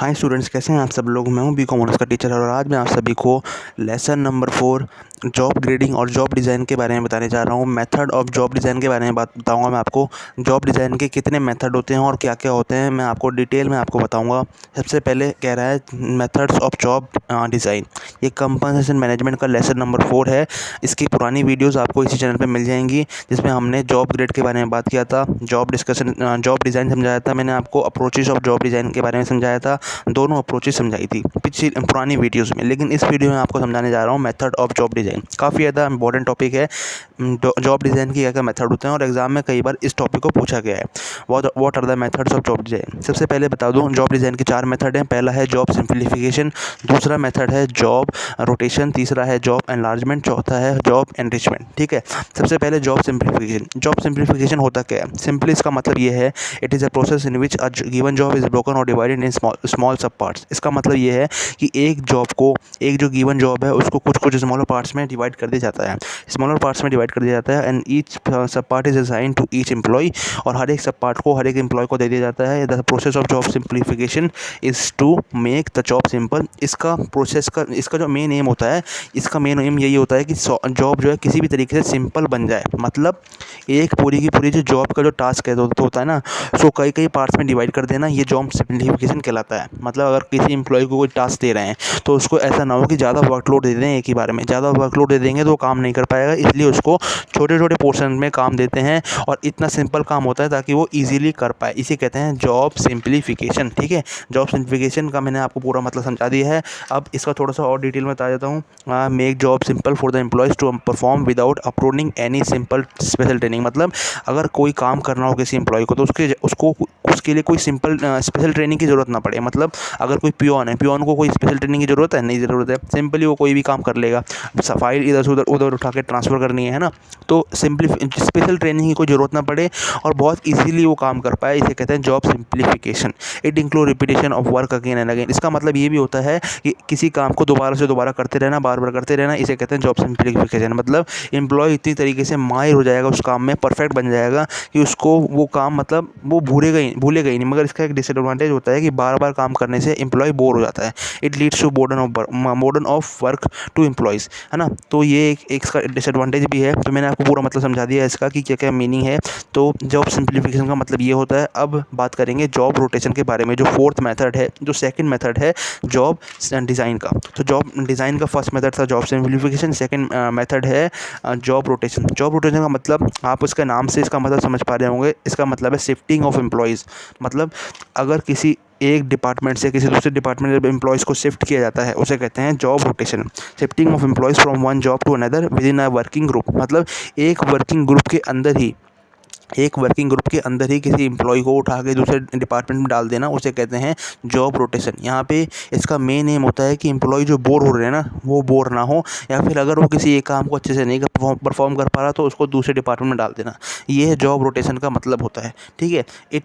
Hi students, कैसे हैं आप सब लोग। मैं हूं बी कॉमर्स का टीचर और आज मैं आप सभी को लेसन नंबर 4 जॉब ग्रेडिंग और जॉब डिज़ाइन के बारे में बताने जा रहा हूं। मेथड ऑफ जॉब डिज़ाइन के बारे में बात बताऊंगा मैं आपको। जॉब डिज़ाइन के कितने मेथड होते हैं और क्या क्या होते हैं मैं आपको डिटेल में आपको बताऊंगा। सबसे पहले कह रहा है मेथड्स ऑफ जॉब डिज़ाइन। ये कंपनसेशन मैनेजमेंट का लेसन नंबर 4 है। इसकी पुरानी वीडियोज़ आपको इसी चैनल पर मिल जाएंगी जिसमें हमने जॉब ग्रेड के बारे में बात किया था, जॉब डिज़ाइन समझाया था मैंने आपको, अप्रोचेज ऑफ जॉब डिज़ाइन के बारे में समझाया था। दोनों अप्रोचेस समझाई थी पिछली पुरानी वीडियोस में, लेकिन इस वीडियो में आपको समझाने जा रहा हूँ मेथड ऑफ जॉब डिज़ाइन। काफ़ी ज़्यादा इंपॉर्टेंट टॉपिक है। जॉब डिज़ाइन की क्या क्या मेथड होते हैं और एग्जाम में कई बार इस टॉपिक को पूछा गया है। What are the methods of job design. सबसे पहले बता दूँ, जॉब डिज़ाइन के 4 मेथड हैं। पहला है जॉब सिंप्लीफिकेशन, दूसरा मेथड है जॉब रोटेशन, तीसरा है जॉब एनलार्जमेंट, चौथा है जॉब एनरिचमेंट। ठीक है, सबसे पहले जॉब सिंप्लीफिकेशन। जॉब सिंप्लीफिकेशन होता क्या है? सिंपली इसका मतलब ये है, it is a process in which a given job is broken और डिवाइडेड इन स्मॉल सब पार्ट्स। इसका मतलब ये है कि एक जॉब को, एक जो गिवन जॉब है उसको कुछ कुछ स्मॉलर पार्ट्स में डिवाइड कर दिया जाता है, स्मॉलर पार्ट्स में डिवाइड कर दिया जाता है and each sub part is assigned to each employee, और हर एक सब पार्ट को हर एक एम्प्लॉय को दे दिया जाता है। The process of job simplification is to make the job simple. इसका जो मेन एम होता है, इसका मेन एम यही होता है कि जॉब जो है किसी भी तरीके से सिंपल बन जाए। मतलब एक पूरी की पूरी जो जॉब का जो टास्क है तो होता है ना, सो कई कई पार्ट्स में डिवाइड कर देना, ये जॉब सिंप्लीफिकेशन कहलाता है। मतलब अगर किसी एम्प्लॉय को कोई टास्क दे रहे हैं तो उसको ऐसा ना हो कि ज़्यादा वर्कलोड दे दें एक ही बार में। ज़्यादा वर्कलोड दे देंगे तो वो काम नहीं कर पाएगा, इसलिए उसको छोटे छोटे पोर्शन में काम देते हैं और इतना सिंपल काम होता है ताकि वो ईजिली कर पाए। इसे कहते हैं जॉब सिंप्लीफिकेशन। ठीक है, जॉब सिंप्लीफिकेशन का मैंने आपको पूरा मतलब समझा दिया है। अब इसका थोड़ा सा और डिटेल में बता देता हूँ। Make job simple for the employees to perform without uploading any simple special training. मतलब अगर कोई काम करना हो किसी एम्प्लॉय को तो उसके लिए कोई सिंपल स्पेशल ट्रेनिंग की ज़रूरत ना पड़े। मतलब अगर कोई पियोन है, पियोन को कोई स्पेशल ट्रेनिंग की ज़रूरत है? नहीं ज़रूरत है, सिंपली वो कोई भी काम कर लेगा। फाइल इधर से उधर उठा के ट्रांसफ़र करनी है ना, तो सिंपली स्पेशल ट्रेनिंग की कोई ज़रूरत ना पड़े और बहुत ईजीली वो काम कर पाए। इसे कहते हैं job simplification. It include repetition of work again and again. इसका मतलब ये भी होता है कि किसी काम को दोबारा से दोबारा करते रहना, बार बार करते रहना। इसे कहते हैं जॉब सिंप्लीफिकेशन। मतलब एम्प्लॉय इतनी तरीके से माहिर हो जाएगा उस काम में, परफेक्ट बन जाएगा कि उसको वो काम मतलब वो भूलेगा ही नहीं। मगर इसका एक डिसएडवांटेज होता है कि बार बार काम करने से एम्प्लॉय बोर हो जाता है। It leads to boredom of work to employees, है ना। तो ये एक इसका डिसएडवांटेज भी है। तो मैंने आपको पूरा मतलब समझा दिया है इसका कि क्या क्या मीनिंग है। तो जॉब सिंप्लीफिकेशन का मतलब ये होता है। अब बात करेंगे जॉब रोटेशन के बारे में, जो 4th मेथड है, जो 2nd मेथड है जॉब डिज़ाइन का। तो जॉब डिज़ाइन का 1st मेथड था जॉब सिंप्लीफिकेशन, 2nd मेथड है जॉब रोटेशन। जॉब रोटेशन का मतलब आप उसके नाम से इसका मतलब समझ पा रहे होंगे। इसका मतलब है शिफ्टिंग ऑफ एम्प्लॉयज़। मतलब अगर किसी एक डिपार्टमेंट से किसी दूसरे डिपार्टमेंट में एम्प्लॉयज़ को शिफ्ट किया जाता है उसे कहते हैं job rotation. Shifting of employees from one job to another within a working group. मतलब एक वर्किंग ग्रुप के अंदर ही किसी एम्प्लॉय को उठा के दूसरे डिपार्टमेंट में डाल देना, उसे कहते हैं जॉब रोटेशन। यहाँ पे इसका मेन एम होता है कि एम्प्लॉय जो बोर हो रहे हैं ना, वो बोर ना हो, या फिर अगर वो किसी एक काम को अच्छे से नहीं परफॉर्म कर पा रहा तो उसको दूसरे डिपार्टमेंट में डाल देना। ये है जॉब रोटेशन का मतलब होता है। ठीक है, it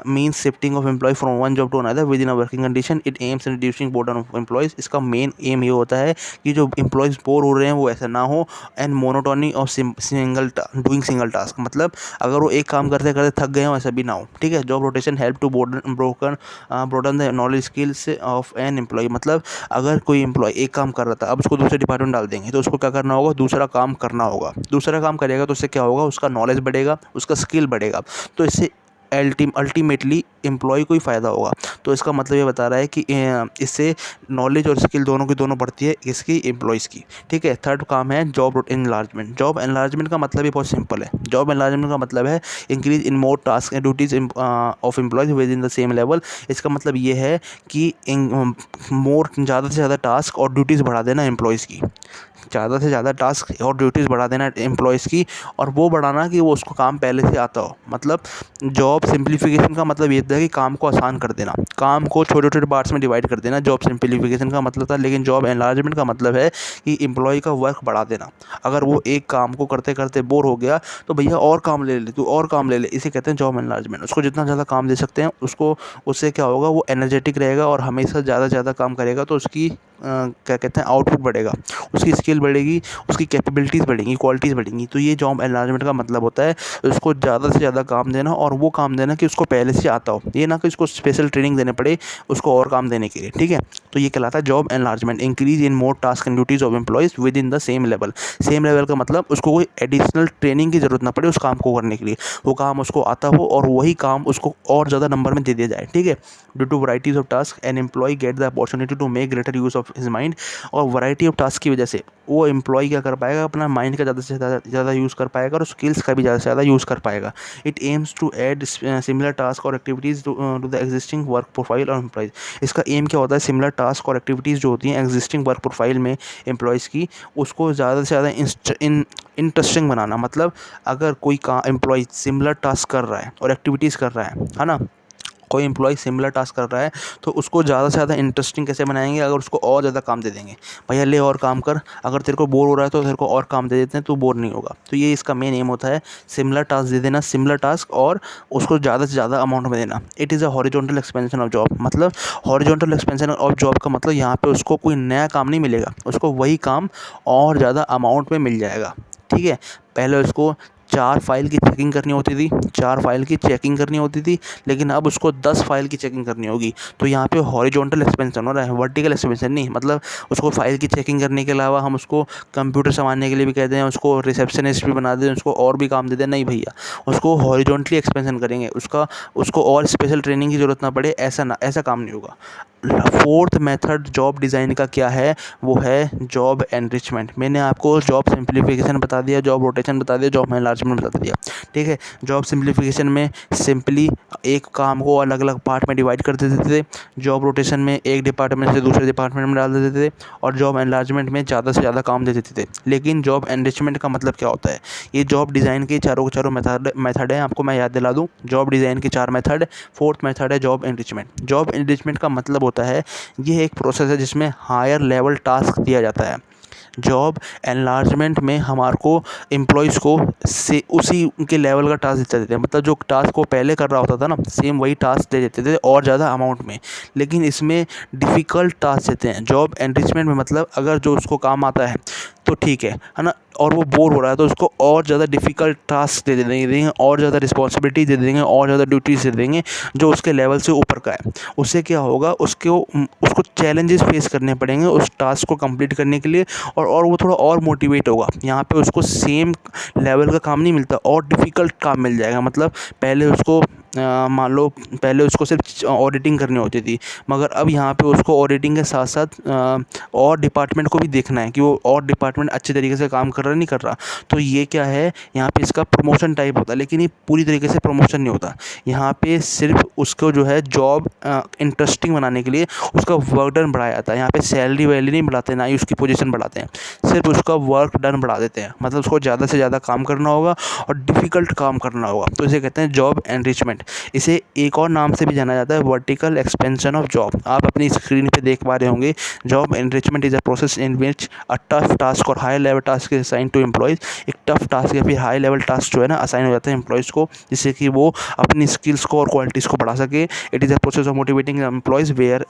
means shifting of employee from one job to another within a working condition. It aims in reducing boredom of employees. इसका मेन एम ये होता है कि जो एम्प्लॉयज़ बोर हो रहे हैं वो ऐसा ना हो, and monotony of single task. मतलब अगर वो एक काम करते करते थक गए हो, ऐसा भी ना हो। ठीक है, job rotation help to broaden the knowledge skills of an employee. मतलब अगर कोई एम्प्लॉय एक काम कर रहा था, अब उसको दूसरे डिपार्टमेंट डाल देंगे तो उसको क्या करना होगा? दूसरा काम करना होगा। दूसरा काम करेगा तो उससे क्या होगा? उसका नॉलेज बढ़ेगा, उसका स्किल बढ़ेगा। तो इससे अल्टीमेटली एम्प्लॉय को ही फ़ायदा होगा। तो इसका मतलब ये बता रहा है कि इससे नॉलेज और स्किल दोनों की दोनों बढ़ती है, इसकी एम्प्लॉयज़ की। ठीक है, 3rd काम है जॉब एनलार्जमेंट। जॉब एनलार्जमेंट का मतलब ही बहुत सिंपल है। जॉब एनलार्जमेंट का मतलब है increase in more task and duties of employees with in the same level. इसका मतलब ये है कि ज़्यादा से ज़्यादा टास्क और ड्यूटीज़ बढ़ा देना एम्प्लॉयज़ की, ज़्यादा से ज़्यादा टास्क और ड्यूटीज़ बढ़ा देना एम्प्लॉयज़ की, और वो बढ़ाना कि वो उसको काम पहले से आता हो। मतलब जॉब सिंप्लीफिकेशन का मतलब ये था कि काम को आसान कर देना, काम को छोटे छोटे पार्ट्स में डिवाइड कर देना, जॉब सिंप्लीफिकेशन का मतलब था। लेकिन जॉब एनलार्जमेंट का मतलब है कि एम्प्लॉय का वर्क बढ़ा देना। अगर वो एक काम को करते करते बोर हो गया तो भैया और काम ले ले, तू और काम ले ले। इसे कहते हैं जॉब एनलार्जमेंट। उसको जितना ज़्यादा काम दे सकते हैं उससे क्या होगा? वो एनर्जेटिक रहेगा और हमेशा ज़्यादा से ज़्यादा काम करेगा, तो उसकी क्या कहते हैं आउटपुट बढ़ेगा, उसकी स्किल स्किल बढ़ेगी, उसकी कैपेबिलिटीज़ बढ़ेंगी, क्वालिटीज़ बढ़ेंगी। तो ये जॉब एनलार्जमेंट का मतलब होता है उसको ज़्यादा से ज़्यादा काम देना, और वो काम देना कि उसको पहले से आता हो, ये ना कि उसको स्पेशल ट्रेनिंग देने पड़े उसको और काम देने के लिए, ठीक है। तो ये कहलाता है job enlargement. Increase in more task and duties of employees with in the same level. Same level का मतलब उसको कोई एडिशनल ट्रेनिंग की ज़रूरत ना पड़े उस काम को करने के लिए, वो काम उसको आता हो और वही काम उसको और ज़्यादा नंबर में दे दिया जाए, ठीक है। Due to varieties of task an employee get the opportunity to make greater use of his mind. और वैरायटी ऑफ टास्क की वजह से वो एम्प्लॉय क्या कर पाएगा, अपना माइंड का ज़्यादा से ज़्यादा यूज़ कर पाएगा और स्किल्स का भी ज़्यादा से ज़्यादा यूज़ कर पाएगा। It aims to add similar task और activities to the existing work profile और एम्प्लॉयज़। इसका एम क्या होता है, सिमिलर टास्क और एक्टिविटीज़ जो होती हैं एग्जिस्टिंग वर्क प्रोफाइल में एम्प्लॉयज़ की, उसको ज़्यादा से ज़्यादा इंटरेस्टिंग बनाना। मतलब अगर कोई का एम्प्लॉय सिमिलर टास्क कर रहा है और एक्टिविटीज़ कर रहा है ना, कोई एम्प्लॉय सिमिलर टास्क कर रहा है तो उसको ज़्यादा से ज़्यादा इंटरेस्टिंग कैसे बनाएंगे, अगर उसको और ज़्यादा काम दे देंगे, भैया ले और काम कर, अगर तेरे को बोर हो रहा है तो तेरे को और काम दे देते हैं तो बोर नहीं होगा। तो ये इसका मेन एम होता है, सिमिलर टास्क दे देना, सिमिलर टास्क, और उसको ज़्यादा से ज़्यादा अमाउंट में देना। It is a horizontal expansion of job. मतलब हॉरिजॉन्टल एक्सपेंशन ऑफ जॉब का मतलब यहाँ पे उसको कोई नया काम नहीं मिलेगा, उसको वही काम और ज़्यादा अमाउंट में मिल जाएगा, ठीक है। पहले उसको 4 फाइल की चेकिंग करनी होती थी, 4 फाइल की चेकिंग करनी होती थी, लेकिन अब उसको 10 फाइल की चेकिंग करनी होगी। तो यहाँ पे हॉरिजॉन्टल एक्सपेंशन हो रहा है, वर्टिकल एक्सपेंशन नहीं। मतलब उसको फाइल की चेकिंग करने के अलावा हम उसको कंप्यूटर संभालने के लिए भी कहते हैं, उसको रिसेप्शनिस्ट भी बना दें, उसको और भी काम दे दें, नहीं भैया, उसको हॉरिजॉन्टली एक्सपेंशन करेंगे, उसको और स्पेशल ट्रेनिंग की ज़रूरत ना पड़े, ऐसा काम नहीं होगा। फोर्थ मेथड जॉब डिज़ाइन का क्या है, वो है जॉब एनरिचमेंट। मैंने आपको जॉब सिंप्लीफिकेशन बता दिया, जॉब रोटेशन बता दिया, जॉब एनलार्जमेंट बता दिया, ठीक है। जॉब सिंप्लीफिकेशन में सिंपली एक काम को अलग अलग पार्ट में डिवाइड कर देते थे, जॉब रोटेशन में एक डिपार्टमेंट से दूसरे डिपार्टमेंट में डाल देते थे, और जॉब एनलार्जमेंट में ज़्यादा से ज़्यादा काम दे देते थे। लेकिन जॉब एनरिचमेंट का मतलब क्या होता है, ये जॉब डिज़ाइन के चारों के चारों मेथड हैं, आपको मैं याद दिला दूँ, जॉब डिज़ाइन के 4 मेथड। फोर्थ मेथड है जॉब एनरिचमेंट। जॉब एनरिचमेंट का मतलब होता है, ये एक प्रोसेस है जिसमें हायर लेवल टास्क दिया जाता है। जॉब एनलार्जमेंट में हमारे को एम्प्लॉयज़ को से उसी के लेवल का टास्क देते हैं, मतलब जो टास्क वो पहले कर रहा होता था ना, सेम वही टास्क दे देते थे और ज़्यादा अमाउंट में। लेकिन इसमें डिफ़िकल्ट टास्क देते हैं। जॉब एनरिचमेंट में मतलब अगर जो उसको काम आता है तो ठीक है ना, और वो बोर हो रहा है तो उसको और ज़्यादा डिफ़िकल्ट टास्क दे देंगे, और ज़्यादा रिस्पॉन्सिबिलिटी दे देंगे, और ज़्यादा ड्यूटीज़ दे देंगे जो उसके लेवल से ऊपर का है। उससे क्या होगा, उसको चैलेंजेस फेस करने पड़ेंगे उस टास्क को कंप्लीट करने के लिए, और वो थोड़ा और मोटिवेट होगा। यहाँ पे उसको सेम लेवल का काम नहीं मिलता, और डिफ़िकल्ट काम मिल जाएगा। मतलब पहले उसको मान लो पहले उसको सिर्फ ऑडिटिंग करनी होती थी, मगर अब यहाँ पे उसको ऑडिटिंग के साथ साथ और डिपार्टमेंट को भी देखना है कि वो और डिपार्टमेंट अच्छे तरीके से काम कर रहा है नहीं कर रहा। तो ये क्या है, यहाँ पे इसका प्रमोशन टाइप होता है, लेकिन ये पूरी तरीके से प्रमोशन नहीं होता। यहाँ पे सिर्फ उसको जो है जॉब इंटरेस्टिंग बनाने के लिए उसका वर्क डन बढ़ाया जाता है। यहाँ पे सैलरी वैलरी नहीं बढ़ाते, ना ही उसकी पोजीशन बढ़ाते हैं, सिर्फ उसका वर्क डन बढ़ा देते हैं। मतलब उसको ज़्यादा से ज़्यादा काम करना होगा और डिफ़िकल्ट काम करना होगा, तो इसे कहते हैं जॉब एनरिचमेंट। इसे एक और नाम से भी जाना जाता है वर्टिकल एक्सपेंशन ऑफ जॉब। आप अपनी स्क्रीन पे देख पा रहे होंगे, job enrichment is a process in which a tough task और high level task is assign to employees. एक टफ टास्क या फिर हाई लेवल टास्क जो है ना, असाइन हो जाता है एम्प्लॉयज़ को, जिससे कि वो अपनी स्किल्स को और क्वालिटीज़ को बढ़ा सके। It is a process of motivating employees where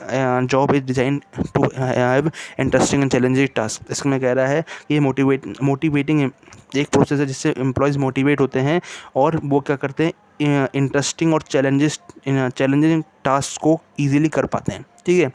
job is design to have interesting and challenging task. इसमें कह रहा है ये मोटिवेटिंग एक प्रोसेस है जिससे एम्प्लॉयज़ मोटिवेट होते हैं और वो क्या करते हैं, इंटरेस्टिंग और चैलेंजिंग टास्क को ईजिली कर पाते हैं, ठीक है।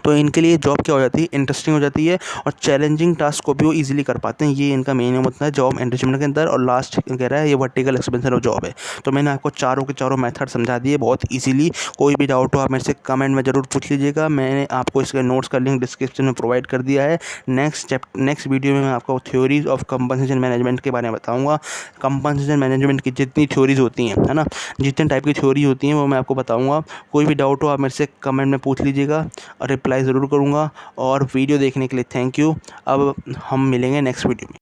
तो इनके लिए जॉब क्या हो जाती है, इंटरेस्टिंग हो जाती है, और चैलेंजिंग टास्क को भी वो इजीली कर पाते हैं। ये इनका मेन एम होता है जॉब एनरिचमेंट के अंदर। और लास्ट कह रहा है ये वर्टिकल एक्सपेंशन ऑफ जॉब है। तो मैंने आपको चारों के चारों मेथड समझा दिए बहुत इजीली। कोई भी डाउट हो आप मेरे से कमेंट में ज़रूर पूछ लीजिएगा। मैंने आपको इसके नोट्स का लिंक डिस्क्रिप्शन में प्रोवाइड कर दिया है। नेक्स्ट वीडियो में मैं आपको थ्योरीज ऑफ कंपनसेशन मैनेजमेंट के बारे में बताऊँगा। कंपनसेशन मैनेजमेंट की जितनी थ्योरीज होती हैं, है ना, जितने टाइप की थ्योरी होती हैं वो मैं आपको बताऊँगा। कोई भी डाउट हो आप मेरे से कमेंट में पूछ लीजिएगा, रिप्लाई ज़रूर करूँगा। और वीडियो देखने के लिए थैंक यू। अब हम मिलेंगे नेक्स्ट वीडियो में।